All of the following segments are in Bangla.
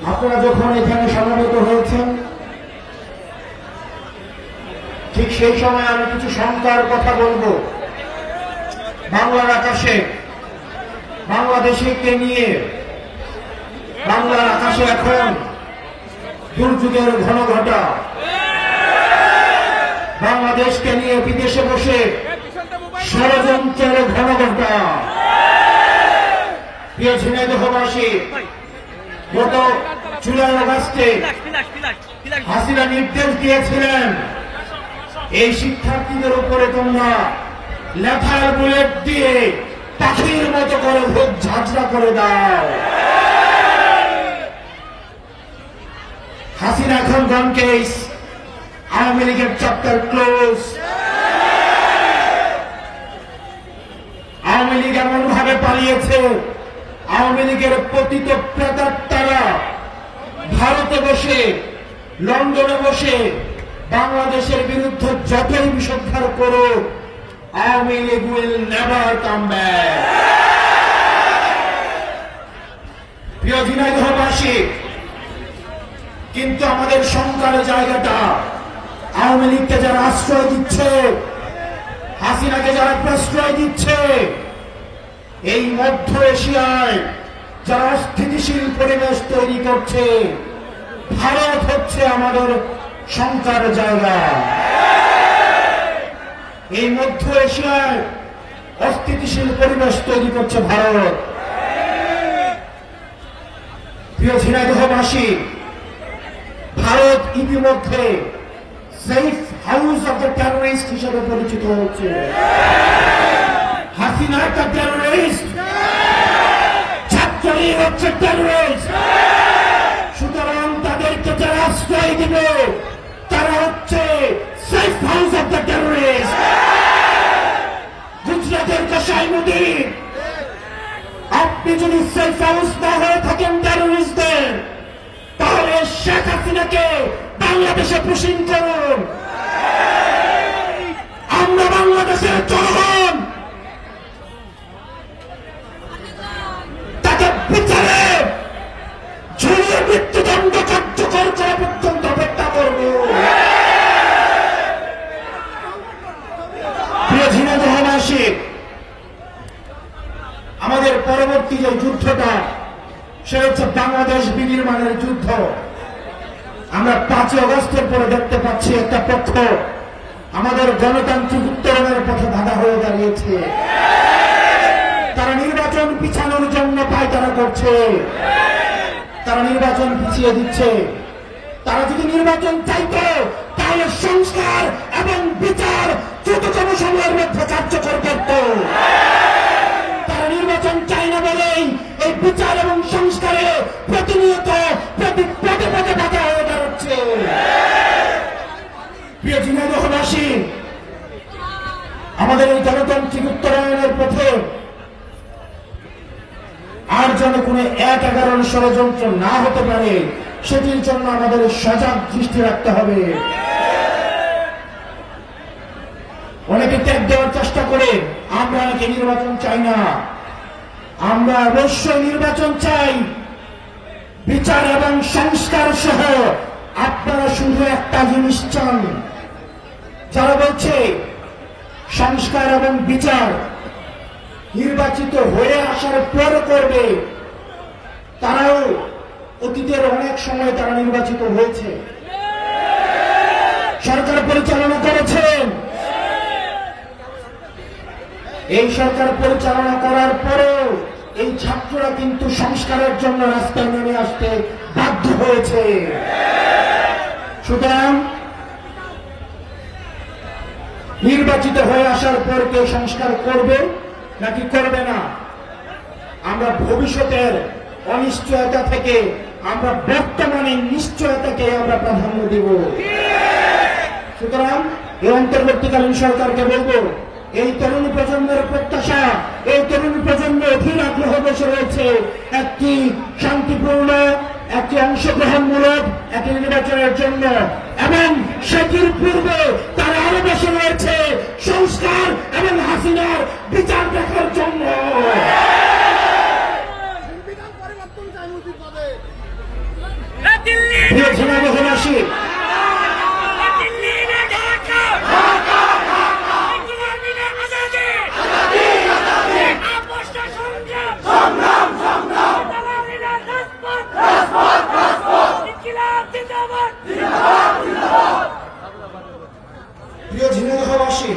আপনারা যখন এখানে সমবেত হয়েছেন, ঠিক সেই সময় আমি কিছু শঙ্কার কথা বলবো। বাংলার আকাশে, বাংলাদেশকে নিয়ে বাংলার আকাশে এখন দুর্যোগের ঘন ঘটা। বাংলাদেশকে নিয়ে বিদেশে বসে ষড়যন্ত্রের ঘন ঘটা। প্রিয় ঝিনাইদহবাসী, গত জুলাই আগস্টে হাসিনা নির্দেশ দিয়েছিলেন এই শিক্ষার্থীদের উপরে তোমরা লেথাল বুলেট দিয়ে পাখির মতো করে ভোগ ঝাঁঝরা করে দাও। হাসিনা এখন গন কেস, আওয়ামী লীগের চ্যাপ্টার ক্লোজ। আওয়ামী লীগ এমন ভাবে পালিয়েছে, আওয়ামী লীগের পতিত প্রেতাত্মারা ভারতে বসে, লন্ডনে বসে বাংলাদেশের বিরুদ্ধে যতই বিষোদ্ধার করুক, Awami League will never come back. প্রিয় ঝিনাইদহবাসী, কিন্তু আমাদের শঙ্কার জায়গাটা, আওয়ামী লীগকে যারা আশ্রয় দিচ্ছে, হাসিনাকে যারা প্রশ্রয় দিচ্ছে, এই মধ্য এশিয়ায় যারা অস্থিতিশীল পরিবেশ তৈরি করছে, ভারত হচ্ছে আমাদের শঙ্কার জায়গা। এই মধ্য এশিয়ায় অস্থিতিশীল পরিবেশ তৈরি করছে ভারত। প্রিয় ঝিনাইদহবাসী, ভারত ইতিমধ্যে safe house of the terrorist হিসেবে পরিচিত হচ্ছে। হাসিনা একটা টেররিস্ট, ছাত্রলীগ হচ্ছে টেররিস্ট। সুতরাং তাদেরকে যারা আশ্রয় দিবে তারা হচ্ছে safe house of the terrorist. গুজরাটের কসাইমুদ্দিন, আপনি যদি সেফ হাউস না হয়ে থাকেন টেররিস্টদের, তাহলে শেখ হাসিনাকে বাংলাদেশে পুশিং করুন। আমরা বাংলাদেশের জনগণ তাকে বিচারে ঝুলিয়ে মৃত্যুদণ্ড কার্যকর করা পর্যন্ত অপেক্ষা করব। প্রিয় ঝিনাইদহবাসী, আমাদের পরবর্তী যে যুদ্ধটা, সেটা হচ্ছে বাংলাদেশ বিনির্মাণের যুদ্ধ। আমরা 5 আগস্টের পরে দেখতে পাচ্ছি একটা পক্ষ আমাদের গণতান্ত্রিক উত্তরণের পথে বাধা হয়ে দাঁড়িয়েছে। তারা নির্বাচন পিছানোর জন্য পায়তারা করছে, তারা নির্বাচন পিছিয়ে দিচ্ছে। তারা যদি নির্বাচন চাইতো, তাহলে সংস্কার এবং বিচার দ্রুততম সময়ের মধ্যে কার্যকর করত। তারা নির্বাচন চায় না বলেই এই বিচার এবং সংস্কারে প্রতিনিয়ত পদে পদে বাধা হয়ে দাঁড়াচ্ছে। প্রিয় ঝিনাইদহবাসী, আমাদের এই গণতান্ত্রিক উত্তরায়ণের পথে আর যেন কোনো 1-11 ষড়যন্ত্র না হতে পারে, সেটির জন্য আমাদের সজাগ দৃষ্টি রাখতে হবে। অনেকে ত্যাগ দেওয়ার চেষ্টা করে, আমরা অনেকে নির্বাচন চাই না। আমরা অবশ্যই নির্বাচন চাই, বিচার এবং সংস্কার সহ। আপনারা শুধু একটা জিনিস চান, যারা বলছে সংস্কার এবং বিচার নির্বাচিত হয়ে আসার পর করবে, তারাও অতীতের অনেক সময় তারা নির্বাচিত হয়েছে, সরকার পরিচালনা করেছেন। এই সরকার পরিচালনা করার পরেও এই ছাত্ররা কিন্তু সংস্কারের জন্য রাস্তায় নেমে আসতে বাধ্য হয়েছে। সুতরাং নির্বাচিত হয়ে আসার পর কেউ সংস্কার করবে নাকি করবে না, আমরা ভবিষ্যতের অনিশ্চয়তা থেকে আমরা বর্তমানে নিশ্চয়তাকে আমরা প্রাধান্য দিব। সুতরাং এই অন্তর্বর্তীকালীন সরকারকে বলবো, এই তরুণ প্রজন্মের প্রত্যাশা, এই তরুণ প্রজন্ম অধীর আগ্রহ বসে রয়েছে একটি শান্তিপূর্ণ, একটি অংশগ্রহণমূলক একটি নির্বাচনের জন্য, এবং সেটির পূর্বে তারা আরো বসে রয়েছে সংস্কার এবং হাসিনার বিচার দেখার জন্য। প্রিয় ঝিনাইদহবাসী, প্রিয় ঝিনাইদহবাসী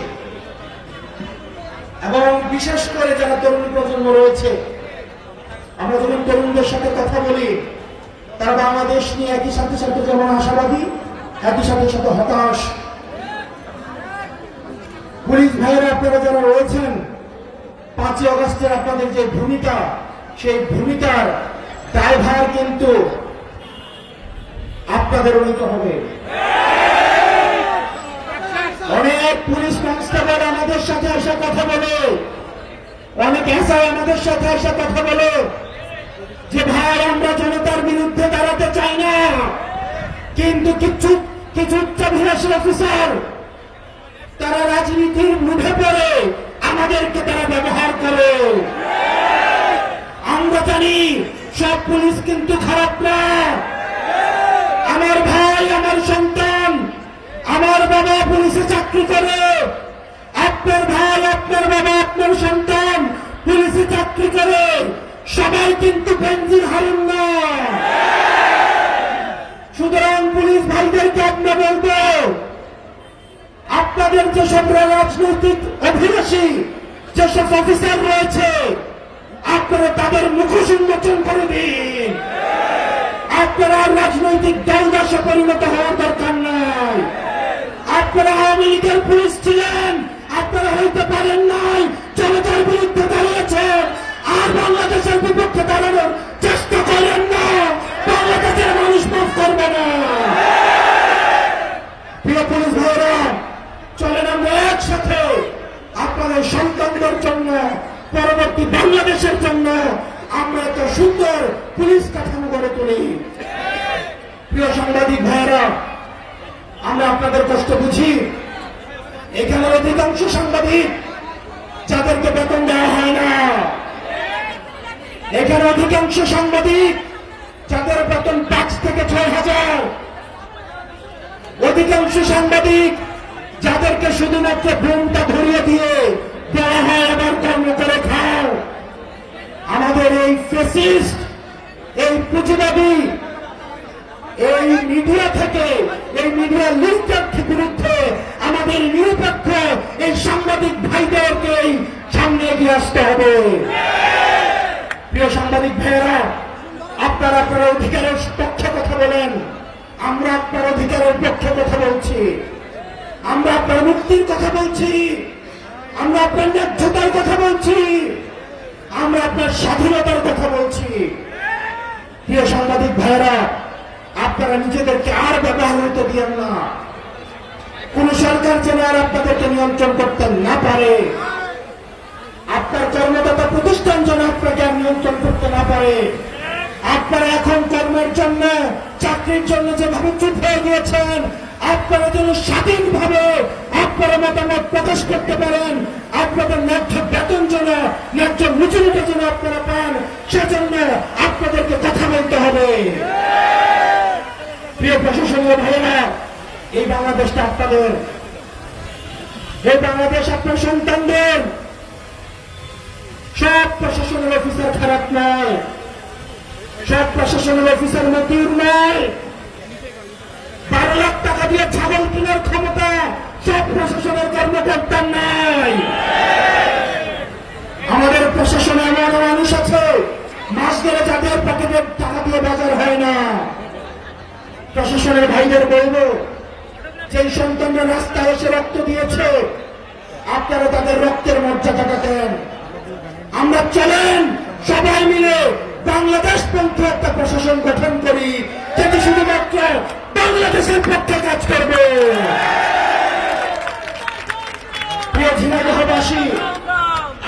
এবং বিশেষ করে যারা তরুণ প্রজন্ম রয়েছে, আমরা যখন তরুণদের সাথে কথা বলি, তারা বাংলাদেশ নিয়ে একই সাথে সাথে যেমন আশাবাদী, একই সাথে সাথে হতাশ। পুলিশ ভাইয়েরা আপনারা যারা রয়েছেন, 5ই আগস্টের আপনাদের যে ভূমিকা, সেই ভূমিকার দায়ভার কিন্তু আপনাদের নিতে হবে। অনেক পুলিশ কনস্টেবল আমাদের সাথে এসে কথা বলে, অনেক এসআই আমাদের সাথে এসে কথা বলে যে ভাই আমরা জনতার বিরুদ্ধে দাঁড়াতে চাই না, কিন্তু কিছু কিছু উচ্চাভিলাষী অফিসার তারা রাজনীতির মুখে পড়ে আমাদেরকে তারা ব্যবহার করে। আমরা জানি সব পুলিশ কিন্তু খারাপ না। আমার ভাই, আমার সন্তান, আমার বাবা পুলিশে চাকরি করে, আপনার ভাই, আপনার বাবা, আপনার সন্তান পুলিশে চাকরি করে, সবাই কিন্তু বেনজির হারুন না। সুতরাং পুলিশ ভাইদেরকে আমরা বলবো, আপনাদের যেসব রাজনৈতিক অভিলাষী যেসব অফিসার রয়েছে, আপনারা তাদের মুখোশ উন্মোচন করে দিন। আপনারা রাজনৈতিক দলদাসে পরিণত হওয়ার দরকার নাই। আপনারা আওয়ামী লীগের পুলিশ ছিলেন, আপনারা হইতে পারেন নাই, জনতার বিরুদ্ধে দাঁড়িয়েছেন, আর বাংলাদেশের বিপক্ষে দাঁড়ানোর চেষ্টা করেন না। বাংলাদেশের মানুষ মাফ করবে না। প্রিয় পুলিশ ভাইরা, চলেন আমরা একসাথে আপনাদের সন্তানদের জন্য, পরবর্তী বাংলাদেশের জন্য আমরা একটা সুন্দর পুলিশ কাঠামো গড়ে তুলি। প্রিয় সাংবাদিক ভাইরা, আমরা আপনাদের কষ্ট বুঝি। এখানে অধিকাংশ সাংবাদিক যাদেরকে বেতন দেওয়া হয় না, এখানে অধিকাংশ সাংবাদিক যাদের বেতন 5 থেকে 6,000, অধিকাংশ সাংবাদিক যাদেরকে শুধুমাত্র ঘুমটা ধরিয়ে দিয়ে দেওয়া হয় আবার কর্ম করে খাও। আমাদের এই ফেসিস্ট, এই পুঁজিবাদী, এই মিডিয়া থেকে, এই মিডিয়া লিস্টের বিরুদ্ধে আমাদের নিরপেক্ষ এই সাংবাদিক ভাইদেরকেই সামনে এগিয়ে আসতে হবে। প্রিয় সাংবাদিক ভাইয়েরা, আপনারা আপনার অধিকারের পক্ষে কথা বলেন, আমরা আপনার অধিকারের পক্ষে কথা বলছি, আমরা আপনার মুক্তির কথা বলছি, আমরা আপনার ন্যায্যতার কথা বলছি, আমরা আপনার স্বাধীনতার কথা বলছি। প্রিয় সাংবাদিক ভাইয়েরা, আপনারা নিজেদেরকে আর ব্যবহার হতে দিয়েন না। কোন সরকার যেন আর আপনাদেরকে নিয়ন্ত্রণ করতে না পারে, আপনার কর্মদাতা প্রতিষ্ঠান যেন আপনাকে আর নিয়ন্ত্রণ করতে না পারে। আপনারা এখন কর্মের জন্য, চাকরির জন্য যেভাবে চুপ হয়ে গিয়েছেন, আপনারা যেন স্বাধীনভাবে আপনারা মতামত প্রকাশ করতে পারেন, আপনাদের ন্যায্য বেতন যেন, ন্যায্য মজুরিটা যেন আপনারা পান, সেজন্য আপনাদেরকে কথা বলতে হবে। প্রিয় প্রশাসনীয় ভাইয়েরা, এই বাংলাদেশটা আপনাদের, এই বাংলাদেশ আপনার সন্তানদের। সব প্রশাসনের অফিসার খারাপ নয়, সব প্রশাসনের অফিসার মতিউর নয়। 12 লাখ টাকা দিয়ে ছাগল কেনার ক্ষমতা সব প্রশাসনের কর্মকর্তার নাই। আমাদের প্রশাসনে এমন মানুষ আছে, মাস গেলে যাদের পকেটের টাকা দিয়ে বাজার হয় না। প্রশাসনের ভাইদের বলব, যেই সন্তানরা রাস্তায় এসে রক্ত দিয়েছে, আপনারা তাদের রক্তের মর্যাদাটা দেন। আমরা চলেন সবাই মিলে বাংলাদেশ পন্থী একটা প্রশাসন গঠন করি, যেটি শুধুমাত্র বাংলাদেশের পক্ষে কাজ করবে। প্রিয় ঝিনাইদহবাসী,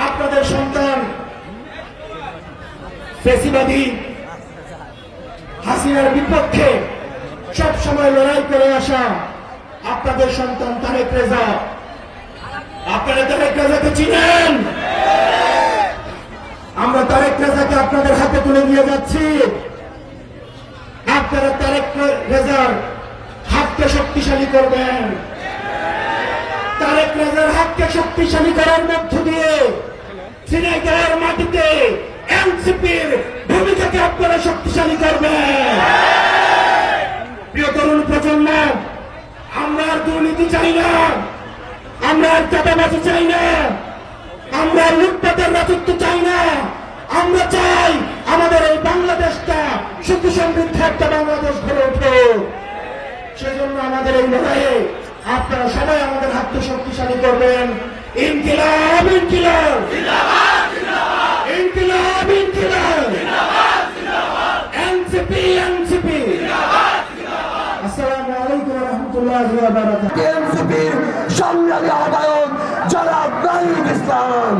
আপনাদের সন্তান ফ্যাসিবাদী হাসিনার বিপক্ষে সব সময় লড়াই করে আসা আপনাদের সন্তান তারেক রেজা। আপনারা তারেক রেজাকে চিনেন? আমরা তারেক রেজাকে আপনাদের হাতে তুলে দিয়ে যাচ্ছি। আপনারা তারেক রেজার হাতকে শক্তিশালী করবেন। তারেক রেজার হাতকে শক্তিশালী করার মধ্য দিয়ে ঝিনাইদহের মাটিতে এনসিপির ভূমিকাকে আপনারা শক্তিশালী করবেন। প্রিয় তরুণ প্রজন্ম, আমরা আর দুর্নীতি চাই না, আমরা আর চাঁদাবাজি চাই না, আমরা লুটপাটের রাজত্ব চাই না। আমরা চাই আমাদের এই বাংলাদেশটা সুখী সমৃদ্ধ একটা বাংলাদেশ গড়ে উঠুক। সেজন্য আমাদের এই লড়াইয়ে আপনারা সবাই আমাদের হাতকে শক্তিশালী করবেন। ইনকিলাব ইনকিলাব ইনকিলাব ইনকিলাব, এনসিপি এনসিপি। আসসালামু আলাইকুম ওয়া রাহমাতুল্লাহি ওয়া বারাকাতুহু। এনসিপির সংগ্রামী আহ্বায়ক জনাব নাহিদ ইসলাম।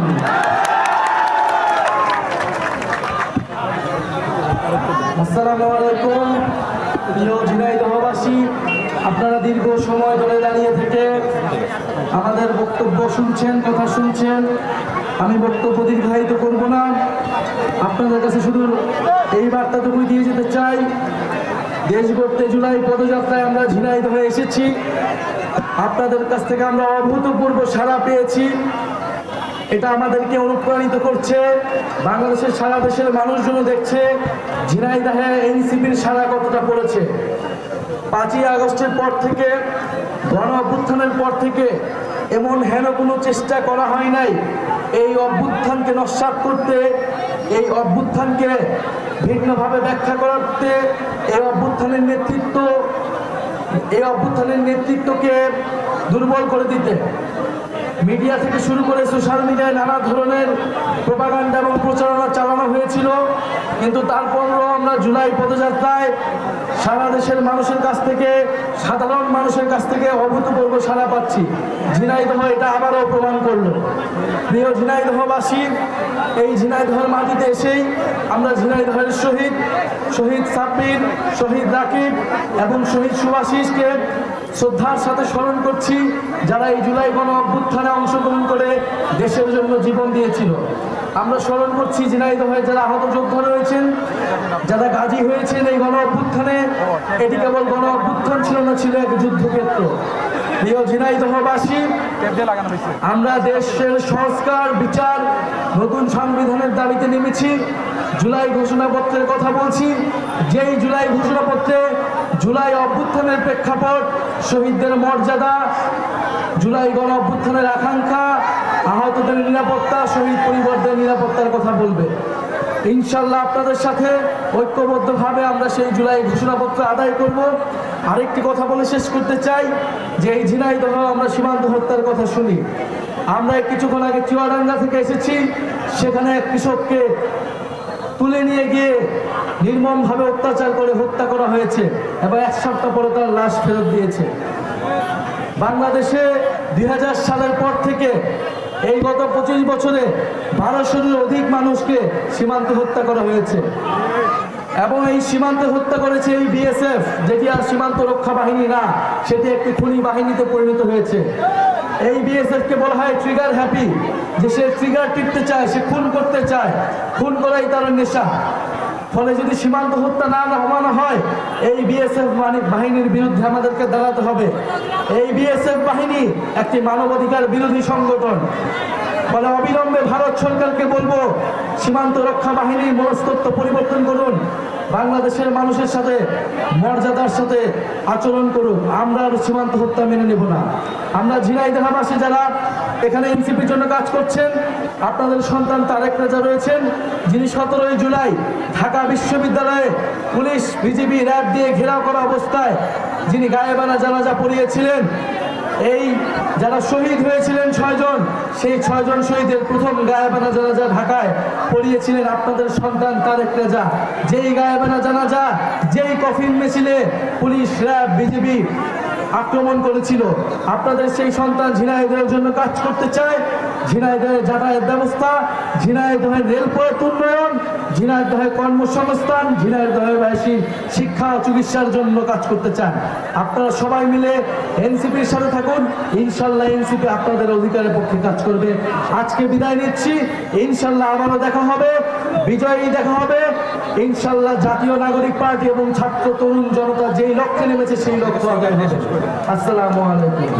আসসালামু আলাইকুম প্রিয় ঝিনাইদহবাসী, আপনারা দীর্ঘ সময় ধরে দাঁড়িয়ে থেকে আমাদের বক্তব্য শুনছেন, কথা শুনছেন। আমি বক্তব্য দীর্ঘায়িত করব না, আপনাদের কাছে শুধু এই বার্তাটুকুই দিয়ে যেতে চাই। দেশ গড়তে জুলাই পদযাত্রায় আমরা ঝিনাইদহে এসেছি, আপনাদের কাছ থেকে আমরা অভূতপূর্ব সাড়া পেয়েছি। এটা আমাদেরকে অনুপ্রাণিত করছে। বাংলাদেশের সারা দেশের মানুষজন দেখছে ঝিনাইদহে এনসিপির সাড়া কতটা পড়েছে। 5ই আগস্টের পর থেকে, গণ অভ্যুত্থানের পর থেকে এমন হেন কোনো চেষ্টা করা হয় নাই এই অভ্যুত্থানকে নস্যাৎ করতে, এই অভ্যুত্থানকে ভিন্নভাবে ব্যাখ্যা করতে, এই অভ্যুত্থানের নেতৃত্বকে দুর্বল করে দিতে। মিডিয়া থেকে শুরু করে সোশ্যাল মিডিয়ায় নানা ধরনের প্রোপাগান্ডা এবং প্রচারণা চালানো হয়েছিল, কিন্তু তারপরও আমরা জুলাই পদযাত্রায় সারা দেশের মানুষের কাছ থেকে, সাধারণ মানুষের কাছ থেকে অভূতপূর্ব সাড়া পাচ্ছি। ঝিনাইদহ এটা আবারও প্রমাণ করলো। প্রিয় ঝিনাইদহবাসী, এই ঝিনাইদহের মাটিতে এসেই আমরা ঝিনাইদহের শহীদ সাব্বির, শহীদ রাকিব এবং শহীদ সুভাষিসকে শ্রদ্ধার সাথে স্মরণ করছি, যারা এই জুলাই গণ অভ্যুত্থানে অংশগ্রহণ করে দেশের জন্য জীবন দিয়েছিল। আমরা স্মরণ করছি ঝিনাইদহে যারা আহত যোদ্ধা রয়েছেন, যারা গাজী হয়েছেন এই গণ অভ্যুত্থানে। এটি কেবল গণ অভ্যুত্থান ছিল না, ছিল এক যুদ্ধক্ষেত্র। প্রিয় ঝিনাইদহবাসী, আমরা দেশের সংস্কার, বিচার, নতুন সংবিধানের দাবিতে নেমেছি। জুলাই ঘোষণাপত্রের কথা বলছি, যেই জুলাই ঘোষণাপত্রে জুলাই অভ্যুত্থানের প্রেক্ষাপট, শহীদদের মর্যাদা, জুলাই গণ অভ্যুত্থানের আকাঙ্ক্ষা, আহতদের নিরাপত্তা, শহীদ পরিবারদের নিরাপত্তার কথা বলবে। ইনশাল্লাহ আপনাদের সাথে ঐক্যবদ্ধভাবে আমরা সেই জুলাই ঘোষণাপত্র আদায় করব। আরেকটি কথা বলে শেষ করতে চাই যে এই ঝিনাইদহ আমরা সীমান্ত হত্যার কথা শুনি। আমরা কিছুক্ষণ আগে চুয়াডাঙ্গা থেকে এসেছি, সেখানে এক কৃষককে তুলে নিয়ে গিয়ে নির্মমভাবে অত্যাচার করে হত্যা করা হয়েছে এবং 1 সপ্তাহ পরে তার লাশ ফেরত দিয়েছে। বাংলাদেশে 2000 সালের পর থেকে এই গত 25 বছরে 1200-এর অধিক মানুষকে সীমান্তে হত্যা করা হয়েছে এবং এই সীমান্তে হত্যা করেছে এই বিএসএফ, যেটি আর সীমান্ত রক্ষা বাহিনী না, সেটি একটি খুনি বাহিনীতে পরিণত হয়েছে। এই বিএসএফকে বলা হয় ট্রিগার হ্যাপি, যে সে ট্রিগার টিপতে চায়, সে খুন করতে চায়, খুন করাই তার নেশা। ফলে যদি সীমান্ত হত্যা না থামানো হয়, এই বিএসএফ বাহিনীর বিরুদ্ধে আমাদেরকে দাঁড়াতে হবে। এই বিএসএফ বাহিনী একটি মানবাধিকার বিরোধী সংগঠন। ফলে অবিলম্বে ভারত সরকারকে বলবো, সীমান্ত রক্ষা বাহিনীর মনস্তত্ত্ব পরিবর্তন করুন, বাংলাদেশের মানুষের সাথে মর্যাদার সাথে আচরণ করুন। আমরা আর সীমান্ত হত্যা মেনে নেব না। আমরা ঝিনাইদহবাসী যারা এখানে এনসিপির জন্য কাজ করছেন, আপনাদের সন্তান তারেক রেজা রয়েছেন, যিনি 17ই জুলাই ঢাকা বিশ্ববিদ্যালয়ে পুলিশ, বিজিবি, র্যাব দিয়ে ঘেরাও করা অবস্থায় যিনি গায়েবানা জানাজা পড়িয়েছিলেন। এই যারা শহীদ হয়েছিলেন 6 জন, সেই 6 জন শহীদের প্রথম গায়েবানা জানাজা ঢাকায় পড়িয়েছিলেন আপনাদের সন্তান তারেক রেজা। যেই গায়েবানা জানাজা, যেই কফিন মিছিলে পুলিশ, র্যাব, বিজিবি আক্রমণ করেছিল, আপনাদের সেই সন্তান ঝিনাইদহের জন্য কাজ করতে চায়। ঝিনাইদহের যাতায়াত ব্যবস্থা, ঝিনাইদহের রেলপথ উন্নয়ন, ঝিনাইদহের কর্মসংস্থান, ঝিনাইদহবাসীর শিক্ষা ও চিকিৎসার জন্য কাজ করতে চান। আপনারা সবাই মিলে এনসিপির সাথে থাকুন, ইনশাল্লাহ এনসিপি আপনাদের অধিকারের পক্ষে কাজ করবে। আজকে বিদায় নিচ্ছি, ইনশাল্লাহ আবারও দেখা হবে, বিজয়ী দেখা হবে। ইনশাল্লাহ জাতীয় নাগরিক পার্টি এবং ছাত্র তরুণ জনতা যেই লক্ষ্যে নেমেছে সেই লক্ষ্য আদায় হবে। আসসালামু আলাইকুম।